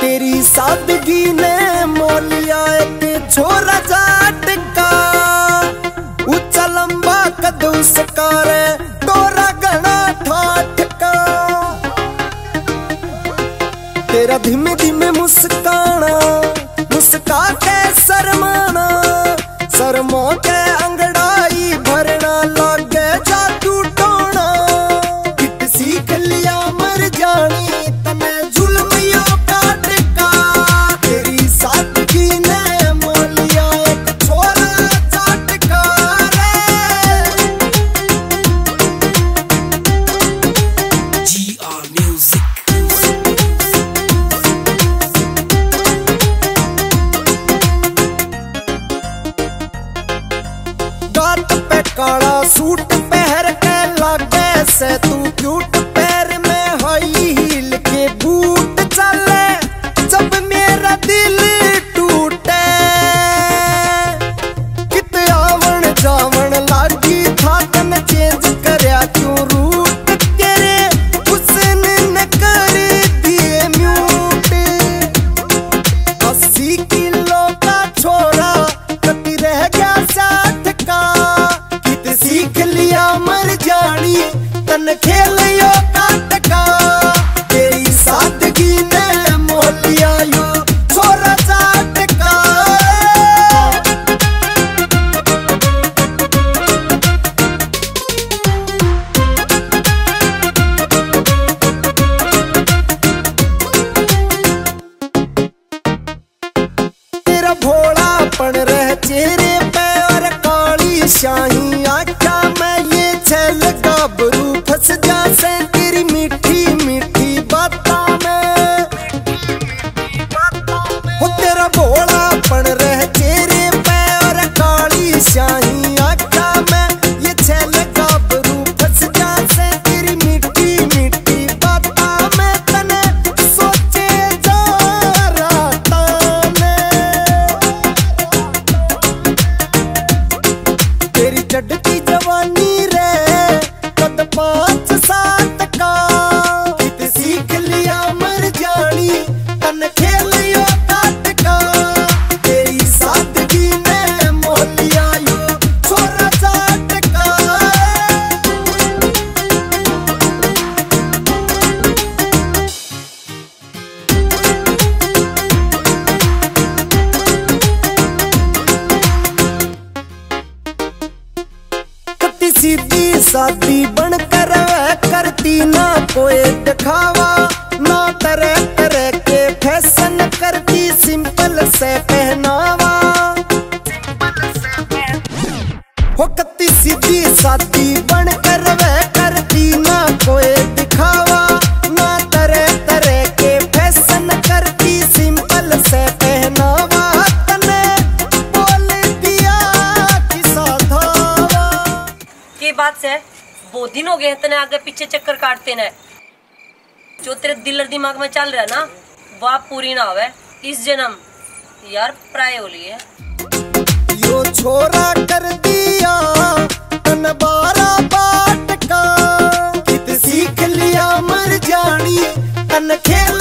तेरी सादगी ने मोलिया एक छोरा जाट का, ऊंचा लंबा कद उसका रे तोरा घना ठाठ का। तेरा धीमे धीमे मुस्काना, मुस्का के शर्माना, शर्मो के अंगड़ाई भरना लागे जादू टोना। कित सीख लिया मर जानी तने जुल्मियों काट का, तेरी सादगी ने मोलिया एक छोरा जाट का रे। GR Music। गाट पे काला सूट पहर के लागे से तू क्यूट, पैर में हाई हील के बूट चले जब मेरा दिल टूटे। कित आवन जावन लागी था तन चेंज करया क्यों रूट, तेरे हुस्न ने कर दिए म्यूट। 80 किलो का छोरा कति रह गया 60 का, कित सीख लिया मर जानी तन खेलियो काट का। तेरी सादगी ने मोलिया यो छोरा जाट का। तेरा भोलापन रह चेहरे पे और काली शाही आँखा में ये छल गाबरू फंस जा से तेरी मीठी मीठी बातों में। हो तेरा भोलापन रह चेहरे पे और काली शाही आँखा में ये छल गाबरू फंस जा से तेरी मीठी मीठी बातों में। तने सोचे जा राता में तेरी चढ़ती जवानी रे कद 5-7 का, कित सीख लिया मर जानी तन खेलियो काट का। तेरी सादगी ने मोलिया यो छोरा जाट का। कति सीधी सादी बनकर करती ना कोई दिखावा, ना तरह तरह के फैशन करती सिंपल से पहनावा। हो कति सीधी सादी बनकर करती ना कोई दिखावा, ना तरह तरह के फैशन करती सिंपल से पहनावा। तने बोल दिया किसा धावा। की बात से बहुत दिन हो गए तने आगे पीछे चक्कर काटते न, जो तेरे दिल और दिमाग में चल रहा है ना वह पूरी ना होवे इस जन्म यार प्राय हो लिए। यो छोरा कर दिया तन 12 बाट का, कित सीख लिया मर जानी तन खेल